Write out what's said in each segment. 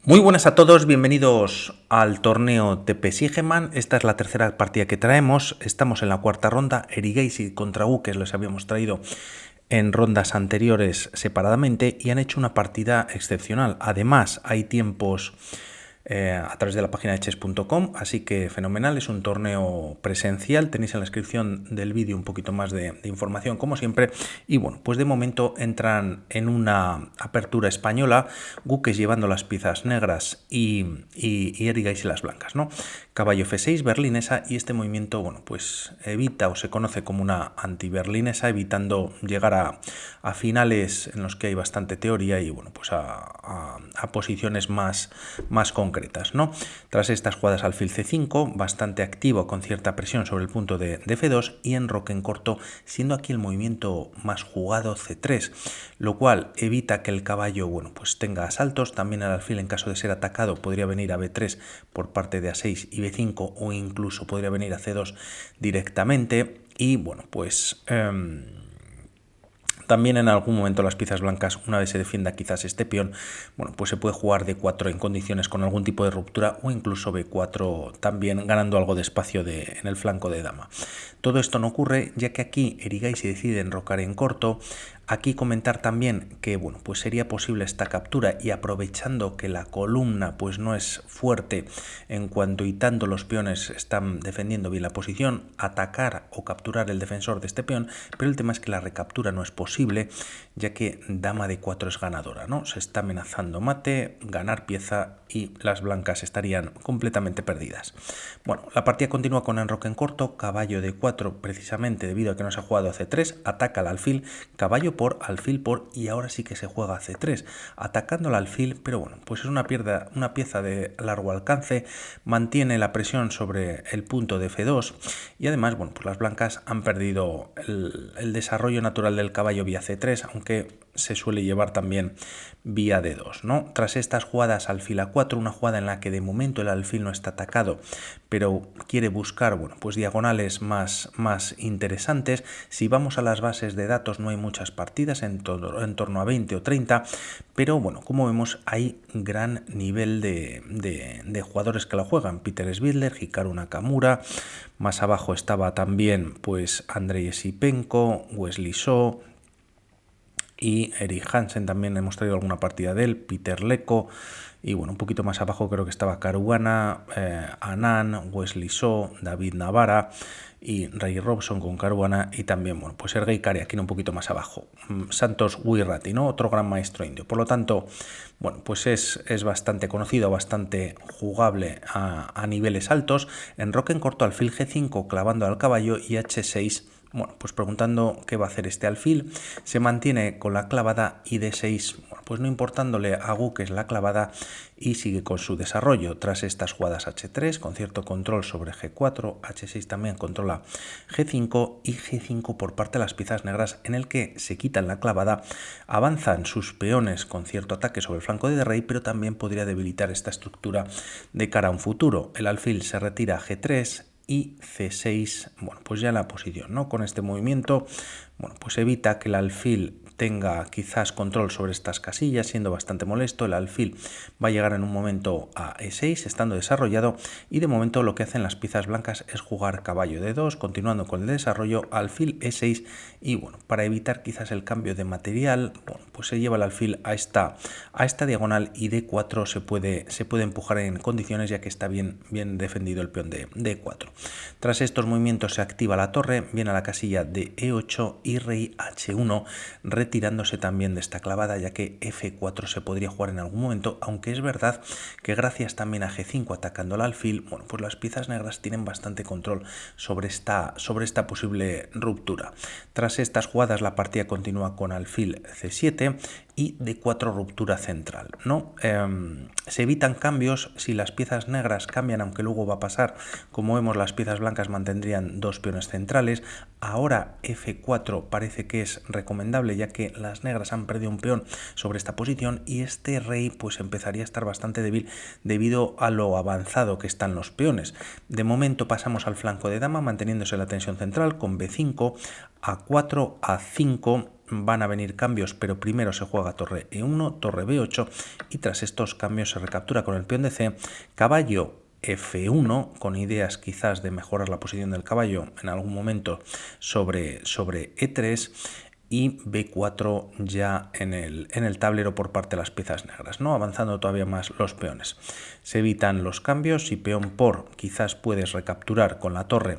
Muy buenas a todos, bienvenidos al torneo TP Sigeman. Esta es la tercera partida que traemos. Estamos en la cuarta ronda. Erigaisi contra que les habíamos traído en rondas anteriores separadamente y han hecho una partida excepcional. Además, hay tiempos a través de la página de chess.com, así que fenomenal. Es un torneo presencial. Tenéis en la descripción del vídeo un poquito más de información, como siempre. Y bueno, pues de momento entran en una apertura española, Guques llevando las piezas negras y Erigaisi las blancas, ¿no? Caballo F6, berlinesa, y este movimiento, bueno, pues evita o se conoce como una anti-berlinesa, evitando llegar a finales en los que hay bastante teoría y, bueno, pues a posiciones más concretas, ¿no? Tras estas jugadas, alfil C5, bastante activo con cierta presión sobre el punto de F2 y enroque en corto, siendo aquí el movimiento más jugado C3, lo cual evita que el caballo, bueno, pues tenga asaltos. También el alfil, en caso de ser atacado, podría venir a B3 por parte de A6 y B5, o incluso podría venir a C2 directamente. Y bueno, pues también en algún momento las piezas blancas, una vez se defienda quizás este peón, bueno, pues se puede jugar D4 en condiciones con algún tipo de ruptura, o incluso B4 también, ganando algo de espacio en el flanco de dama. Todo esto no ocurre, ya que aquí Erigaisi decide enrocar en corto. Aquí comentar también que, bueno, pues sería posible esta captura, y aprovechando que la columna pues no es fuerte en cuanto y tanto los peones están defendiendo bien la posición, atacar o capturar el defensor de este peón, pero el tema es que la recaptura no es posible, ya que dama de 4 es ganadora, ¿no? Se está amenazando mate, ganar pieza, y las blancas estarían completamente perdidas. Bueno, la partida continúa con enroque en corto, caballo de 4, precisamente debido a que no se ha jugado a C3, ataca al alfil, caballo por, alfil por, y ahora sí que se juega a C3, atacando al alfil, pero bueno, pues es una pieza de largo alcance, mantiene la presión sobre el punto de F2, y además, bueno, pues las blancas han perdido el desarrollo natural del caballo vía C3, aunque se suele llevar también vía D2, ¿no? Tras estas jugadas, alfil A4, una jugada en la que de momento el alfil no está atacado, pero quiere buscar, bueno, pues diagonales más interesantes. Si vamos a las bases de datos, no hay muchas partidas, en torno a 20 o 30, pero bueno, como vemos, hay gran nivel de jugadores que la juegan. Peter Svidler, Hikaru Nakamura, más abajo estaba también pues Andrei Esipenko, Wesley So y Eric Hansen. También hemos traído alguna partida de él, Peter Leko, y bueno, un poquito más abajo creo que estaba Caruana, Anand, Wesley So, David Navara y Ray Robson con Caruana, y también, bueno, pues Sergei Karyakin un poquito más abajo, Santos Wirrati, ¿no? Otro gran maestro indio. Por lo tanto, bueno, pues es bastante conocido, bastante jugable a niveles altos. Enroque en corto, alfil G5 clavando al caballo, y H6. Bueno, pues preguntando qué va a hacer este alfil, se mantiene con la clavada, y D6, bueno, pues no importándole a Guques la clavada, y sigue con su desarrollo. Tras estas jugadas, H3 con cierto control sobre G4, H6 también controla G5, y G5 por parte de las piezas negras, en el que se quitan la clavada, avanzan sus peones con cierto ataque sobre el flanco de rey, pero también podría debilitar esta estructura de cara a un futuro. El alfil se retira a G3 y C6, bueno, pues ya la posición, ¿no? Con este movimiento, bueno, pues evita que el alfil tenga quizás control sobre estas casillas, siendo bastante molesto. El alfil va a llegar en un momento a E6, estando desarrollado, y de momento lo que hacen las piezas blancas es jugar caballo D2, continuando con el desarrollo, alfil E6, y bueno, para evitar quizás el cambio de material, bueno, pues se lleva el alfil a esta diagonal, y D4 se puede empujar en condiciones, ya que está bien defendido el peón de D4. Tras estos movimientos se activa la torre, viene a la casilla de E8 y rey H1, retirándose también de esta clavada, ya que F4 se podría jugar en algún momento, aunque es verdad que gracias también a G5 atacando al alfil, bueno, pues las piezas negras tienen bastante control sobre esta posible ruptura. Tras estas jugadas, la partida continúa con alfil C7 y D4 ruptura central, ¿no? Se evitan cambios si las piezas negras cambian, aunque luego va a pasar. Como vemos, las piezas blancas mantendrían dos peones centrales. Ahora F4 parece que es recomendable, ya que las negras han perdido un peón sobre esta posición, y este rey pues empezaría a estar bastante débil debido a lo avanzado que están los peones. De momento pasamos al flanco de dama, manteniéndose la tensión central con B5, A4, A5, van a venir cambios, pero primero se juega torre E1, torre B8 y tras estos cambios se recaptura con el peón de C, caballo F1, con ideas quizás de mejorar la posición del caballo en algún momento sobre E3, y B4 ya en el tablero por parte de las piezas negras, ¿no? Avanzando todavía más los peones. Se evitan los cambios y peón por quizás puedes recapturar con la torre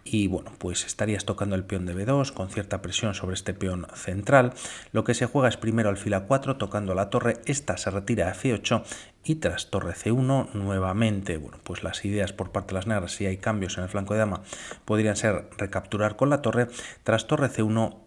y bueno, pues estarías tocando el peón de B2 con cierta presión sobre este peón central. Lo que se juega es primero alfil A4 tocando la torre, esta se retira a F8 y tras torre C1 nuevamente, bueno, pues las ideas por parte de las negras, si hay cambios en el flanco de dama, podrían ser recapturar con la torre. Tras torre C1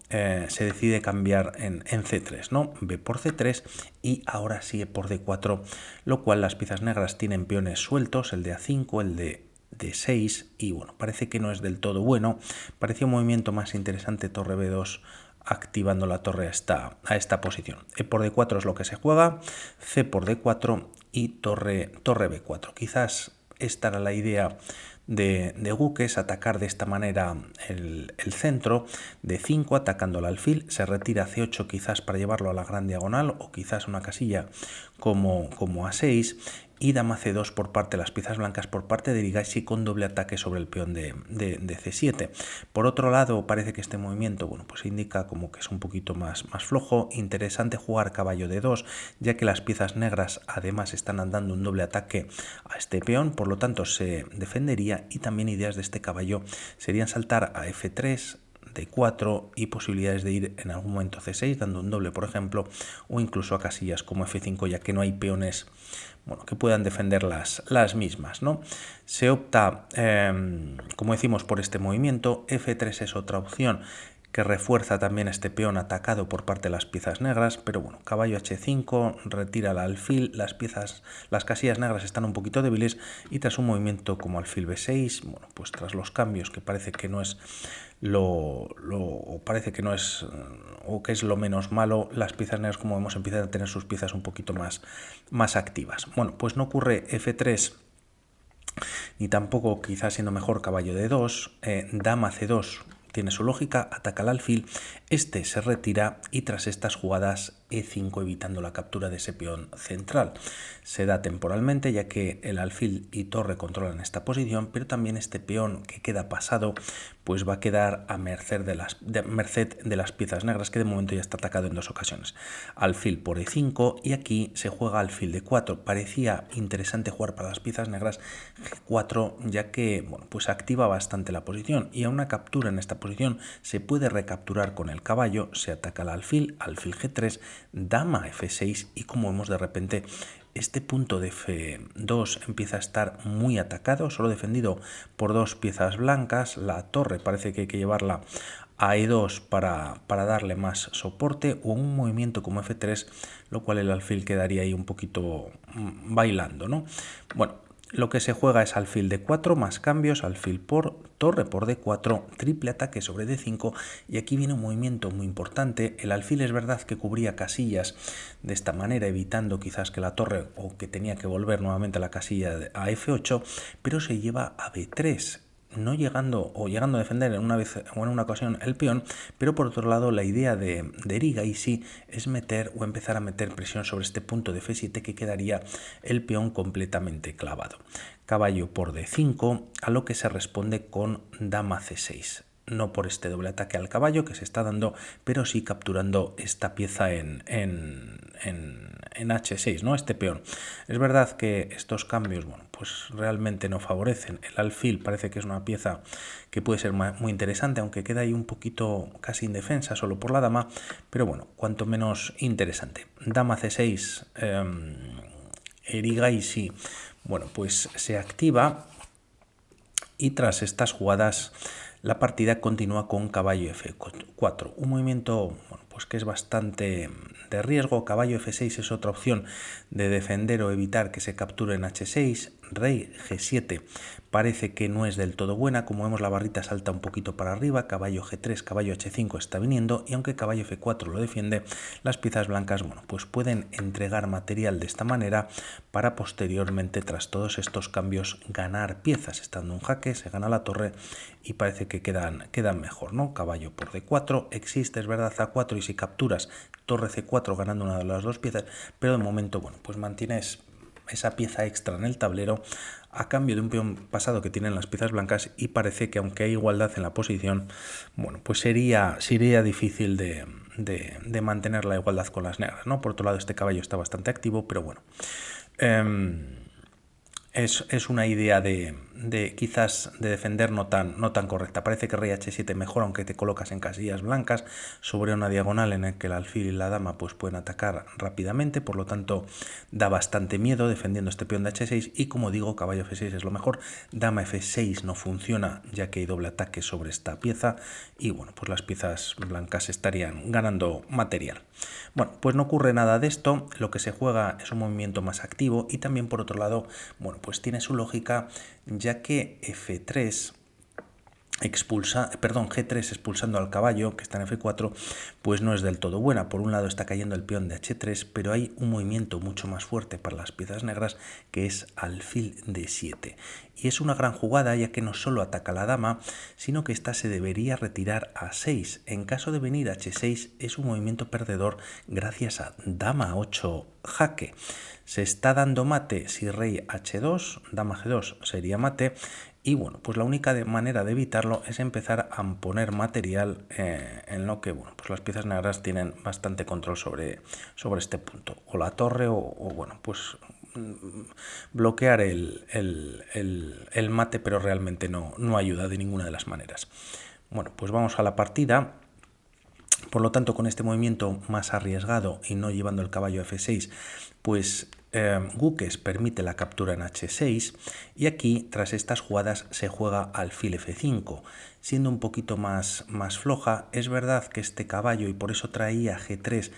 se decide cambiar en C3, ¿no? B por C3 y ahora sí por D4, lo cual las piezas negras tienen peones sueltos, el de A5, el de D6 y bueno, parece que no es del todo bueno. Parecía un movimiento más interesante torre B2 activando la torre a esta posición. E por D4 es lo que se juega, C por D4 y torre B4. Quizás esta era la idea de Guques, atacar de esta manera el centro, de 5 atacando el alfil, se retira C8 quizás para llevarlo a la gran diagonal o quizás una casilla como A6 y dama C2 por parte de las piezas blancas por parte de Erigaisi con doble ataque sobre el peón de C7. Por otro lado, parece que este movimiento, bueno, pues indica como que es un poquito más flojo. Interesante jugar caballo D2, ya que las piezas negras además están dando un doble ataque a este peón, por lo tanto se defendería y también ideas de este caballo serían saltar a F3, D4 y posibilidades de ir en algún momento C6 dando un doble por ejemplo o incluso a casillas como F5 ya que no hay peones bueno, que puedan defender las mismas, ¿no? Se opta como decimos por este movimiento, F3 es otra opción que refuerza también este peón atacado por parte de las piezas negras, pero bueno, caballo H5, retira el alfil, las casillas negras están un poquito débiles y tras un movimiento como alfil B6, bueno, pues tras los cambios que parece que no es parece que no es o que es lo menos malo, las piezas negras como vemos empiezan a tener sus piezas un poquito más activas. Bueno, pues no ocurre F3 ni tampoco quizás siendo mejor caballo D2, dama C2 tiene su lógica, ataca al alfil, este se retira y tras estas jugadas E5 evitando la captura de ese peón central. Se da temporalmente ya que el alfil y torre controlan esta posición, pero también este peón que queda pasado pues va a quedar a merced de las piezas negras que de momento ya está atacado en dos ocasiones. Alfil por E5 y aquí se juega alfil D4. Parecía interesante jugar para las piezas negras G4 ya que bueno, pues activa bastante la posición y a una captura en esta posición se puede recapturar con el caballo, se ataca al alfil G3, dama F6 y como vemos de repente este punto de F2 empieza a estar muy atacado, solo defendido por dos piezas blancas, la torre parece que hay que llevarla a E2 para darle más soporte o un movimiento como F3, lo cual el alfil quedaría ahí un poquito bailando, ¿no? Bueno, lo que se juega es alfil D4 más cambios, alfil por torre por D4, triple ataque sobre D5 y aquí viene un movimiento muy importante. El alfil es verdad que cubría casillas de esta manera evitando quizás que la torre o que tenía que volver nuevamente a la casilla a F8, pero se lleva a B3. No llegando a defender en una vez o en una ocasión el peón, pero por otro lado la idea de Erigaisi es meter o empezar a meter presión sobre este punto de F7 que quedaría el peón completamente clavado. Caballo por D5, a lo que se responde con dama C6. No por este doble ataque al caballo que se está dando, pero sí capturando esta pieza en H6, ¿no? Este peón. Es verdad que estos cambios, bueno, pues realmente no favorecen. El alfil parece que es una pieza que puede ser muy interesante, aunque queda ahí un poquito casi indefensa solo por la dama, pero bueno, cuanto menos interesante. Dama C6, Erigaisi, bueno, pues se activa y tras estas jugadas la partida continúa con caballo F4, un movimiento bueno, pues que es bastante de riesgo. Caballo F6 es otra opción de defender o evitar que se capture en H6, rey G7 parece que no es del todo buena. Como vemos, la barrita salta un poquito para arriba, caballo G3, caballo H5 está viniendo, y aunque caballo F4 lo defiende, las piezas blancas, bueno, pues pueden entregar material de esta manera para posteriormente, tras todos estos cambios, ganar piezas. Estando un jaque, se gana la torre y parece que quedan mejor, ¿no? Caballo por D4, existe, es verdad, A4, y si capturas, torre C4 ganando una de las dos piezas, pero de momento, bueno, pues mantienes esa pieza extra en el tablero a cambio de un peón pasado que tienen las piezas blancas, y parece que aunque hay igualdad en la posición, bueno, pues sería difícil de mantener la igualdad con las negras, ¿no? Por otro lado, este caballo está bastante activo, pero bueno, es una idea de quizás de defender no tan correcta. Parece que rey H7 mejor, aunque te colocas en casillas blancas sobre una diagonal en la que el alfil y la dama pues pueden atacar rápidamente, por lo tanto da bastante miedo defendiendo este peón de H6, y como digo, caballo F6 es lo mejor. Dama F6 no funciona ya que hay doble ataque sobre esta pieza, y bueno, pues las piezas blancas estarían ganando material. Bueno, pues no ocurre nada de esto, lo que se juega es un movimiento más activo, y también por otro lado, bueno, pues tiene su lógica, ya que F3 G3 expulsando al caballo que está en F4, pues no es del todo buena. Por un lado está cayendo el peón de H3, pero hay un movimiento mucho más fuerte para las piezas negras, que es alfil D7. Y es una gran jugada, ya que no solo ataca a la dama, sino que ésta se debería retirar a 6. En caso de venir H6 es un movimiento perdedor gracias a dama 8 jaque. Se está dando mate si rey H2, dama G2 sería mate, y bueno, pues la única manera de evitarlo es empezar a poner material en lo que, bueno, pues las piezas negras tienen bastante control sobre este punto, o la torre o bueno, pues bloquear el mate, pero realmente no ayuda de ninguna de las maneras. Bueno, pues vamos a la partida. Por lo tanto, con este movimiento más arriesgado y no llevando el caballo a F6, pues Gukes permite la captura en H6, y aquí, tras estas jugadas, se juega alfil F5, siendo un poquito más floja. Es verdad que este caballo, y por eso traía G3,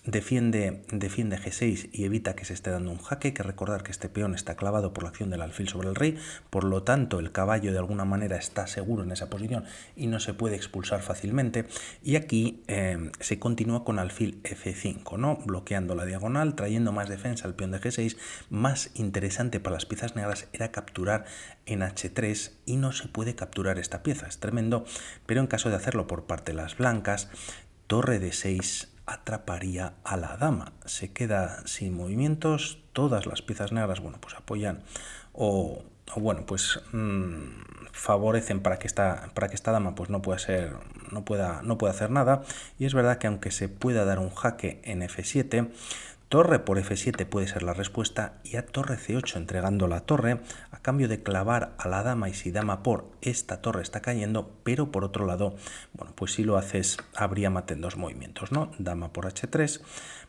defiende G6 y evita que se esté dando un jaque. Hay que recordar que este peón está clavado por la acción del alfil sobre el rey, por lo tanto el caballo de alguna manera está seguro en esa posición y no se puede expulsar fácilmente. Y aquí se continúa con alfil F5, ¿no? Bloqueando la diagonal, trayendo más defensa al peón de G6. Más interesante para las piezas negras era capturar en H3, y no se puede capturar esta pieza, es tremendo, pero en caso de hacerlo por parte de las blancas, torre de 6 atraparía a la dama, se queda sin movimientos. Todas las piezas negras, bueno, pues apoyan o bueno, pues favorecen para que esta dama pues no pueda hacer nada. Y es verdad que aunque se pueda dar un jaque en F7, torre por F7 puede ser la respuesta, y a torre C8 entregando la torre a cambio de clavar a la dama, y si dama por, esta torre está cayendo, pero por otro lado, bueno, pues si lo haces habría mate en dos movimientos, ¿no? Dama por H3,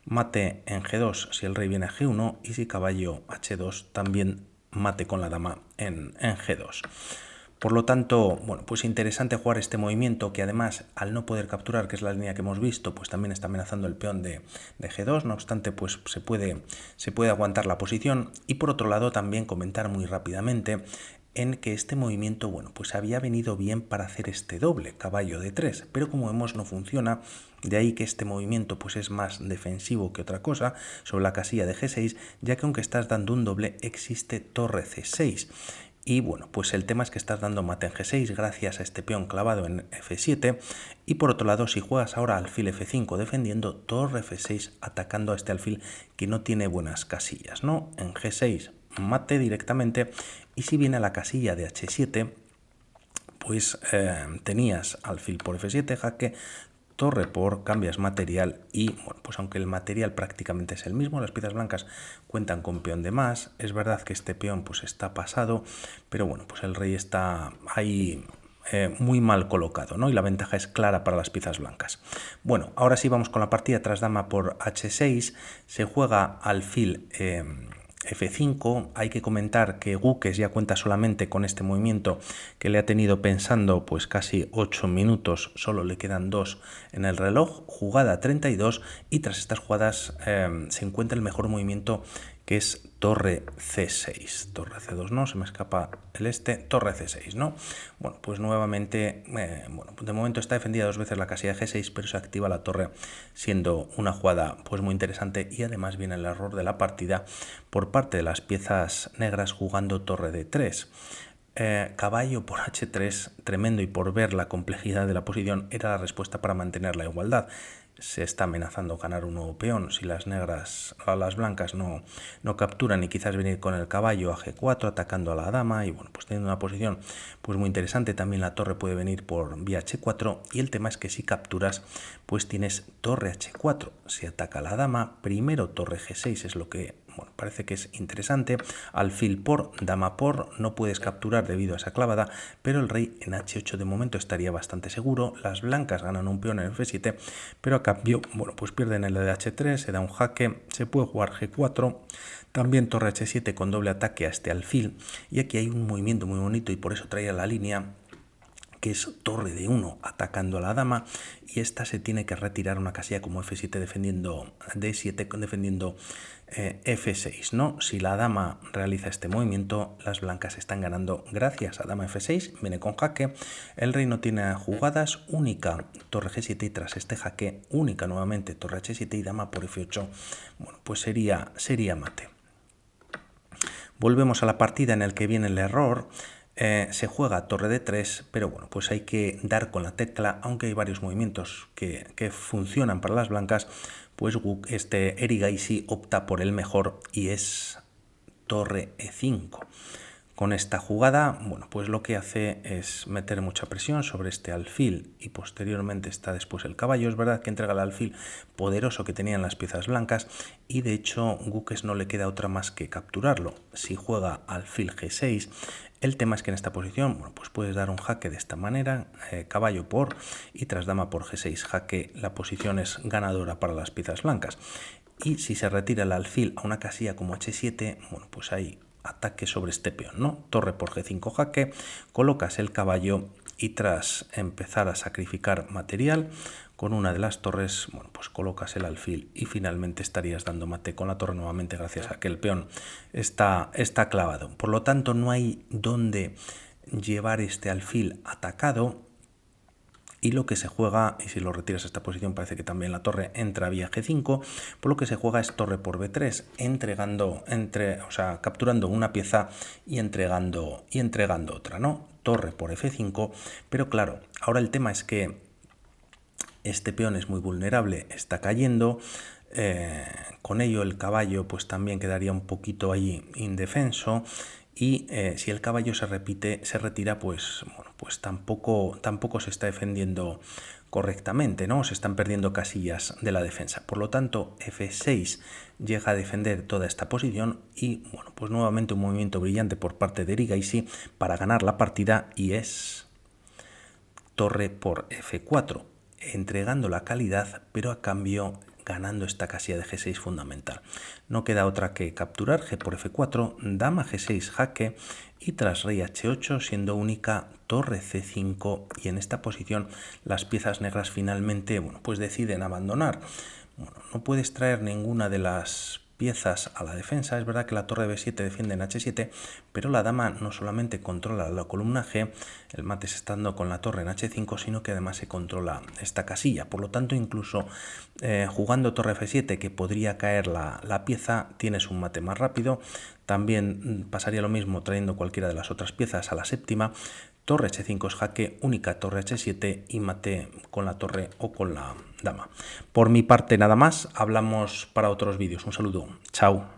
mate en G2 si el rey viene a G1, y si caballo H2 también mate con la dama en G2. Por lo tanto, bueno, pues interesante jugar este movimiento, que además, al no poder capturar, que es la línea que hemos visto, pues también está amenazando el peón de G2. No obstante, pues se puede aguantar la posición. Y por otro lado, también comentar muy rápidamente en que este movimiento, bueno, pues había venido bien para hacer este doble, caballo D3, pero como vemos no funciona. De ahí que este movimiento pues es más defensivo que otra cosa sobre la casilla de G6, ya que aunque estás dando un doble, existe torre C6. Y bueno, pues el tema es que estás dando mate en G6 gracias a este peón clavado en F7, y por otro lado, si juegas ahora alfil F5 defendiendo, torre F6 atacando a este alfil que no tiene buenas casillas, ¿no? En G6 mate directamente, y si viene a la casilla de H7, pues tenías alfil por F7, jaque, torre por, cambias material, y bueno, pues aunque el material prácticamente es el mismo, las piezas blancas cuentan con peón de más. Es verdad que este peón pues está pasado, pero bueno, pues el rey está ahí muy mal colocado, ¿no? Y la ventaja es clara para las piezas blancas. Bueno, ahora sí vamos con la partida. Tras dama por H6 se juega alfil F5, hay que comentar que Gukes ya cuenta solamente con este movimiento, que le ha tenido pensando pues casi 8 minutos, solo le quedan 2 en el reloj, jugada 32, y tras estas jugadas se encuentra el mejor movimiento, que es torre C6, torre C2 no, se me escapa el torre C6, ¿no? Bueno, pues nuevamente, de momento está defendida 2 veces la casilla de G6, pero se activa la torre, siendo una jugada pues muy interesante, y además viene el error de la partida por parte de las piezas negras jugando torre D3. Caballo por H3, tremendo, y por ver la complejidad de la posición era la respuesta para mantener la igualdad. Se está amenazando ganar un nuevo peón si las blancas no capturan, y quizás venir con el caballo a G4 atacando a la dama, y bueno, pues teniendo una posición pues muy interesante. También la torre puede venir por vía H4, y el tema es que si capturas pues tienes torre H4, si ataca a la dama, primero torre G6 es lo que parece que es interesante, alfil por, dama por, no puedes capturar debido a esa clavada, pero el rey en H8 de momento estaría bastante seguro. Las blancas ganan un peón en F7, pero a cambio, pues pierden el de H3, se da un jaque, se puede jugar G4, también torre H7 con doble ataque a este alfil, y aquí hay un movimiento muy bonito, y por eso traía la línea, que es torre de 1 atacando a la dama, y esta se tiene que retirar una casilla como F7 defendiendo D7, defendiendo F6, ¿no? Si la dama realiza este movimiento, las blancas están ganando gracias a dama F6, viene con jaque, el rey no tiene jugadas, única torre G7, y tras este jaque, única nuevamente torre H7 y dama por F8, bueno, pues sería mate. Volvemos a la partida en el que viene el error. Se juega torre de 3, pero bueno, pues hay que dar con la tecla, aunque hay varios movimientos que funcionan para las blancas, pues Erigaisi opta por el mejor, y es torre E5. Con esta jugada, bueno, pues lo que hace es meter mucha presión sobre este alfil, y posteriormente está después el caballo. Es verdad que entrega el alfil poderoso que tenían las piezas blancas, y de hecho Gukes no le queda otra más que capturarlo. Si juega alfil G6, el tema es que en esta posición, bueno, pues puedes dar un jaque de esta manera, caballo por, y tras dama por G6 jaque, la posición es ganadora para las piezas blancas. Y si se retira el alfil a una casilla como H7, bueno, pues ahí ataque sobre este peón, ¿no? Torre por G5 jaque, colocas el caballo, y tras empezar a sacrificar material con una de las torres, bueno, pues colocas el alfil, y finalmente estarías dando mate con la torre nuevamente, gracias a que el peón está clavado. Por lo tanto, no hay dónde llevar este alfil atacado, y lo que se juega, y si lo retiras a esta posición parece que también la torre entra vía G5, por lo que se juega es torre por B3, capturando una pieza y entregando otra, ¿no? Torre por F5, pero claro, ahora el tema es que este peón es muy vulnerable, está cayendo, con ello el caballo pues también quedaría un poquito ahí indefenso, y si el caballo se retira, pues bueno, pues tampoco se está defendiendo correctamente, ¿no? Se están perdiendo casillas de la defensa. Por lo tanto, F6 llega a defender toda esta posición, y bueno, pues nuevamente un movimiento brillante por parte de Erigaisi para ganar la partida, y es torre por F4, entregando la calidad, pero a cambio ganando esta casilla de G6 fundamental. No queda otra que capturar, G por F4, dama G6 jaque, y tras rey H8, siendo única torre C5, y en esta posición las piezas negras finalmente, bueno, pues deciden abandonar. Bueno, no puedes traer ninguna de las piezas a la defensa. Es verdad que la torre B7 defiende en H7, pero la dama no solamente controla la columna G, el mate se está dando con la torre en H5, sino que además se controla esta casilla. Por lo tanto, incluso jugando torre F7, que podría caer la pieza, tienes un mate más rápido. También pasaría lo mismo trayendo cualquiera de las otras piezas a la séptima. Torre H5 es jaque, única torre H7 y mate con la torre o con la dama. Por mi parte nada más, hablamos para otros vídeos. Un saludo, chao.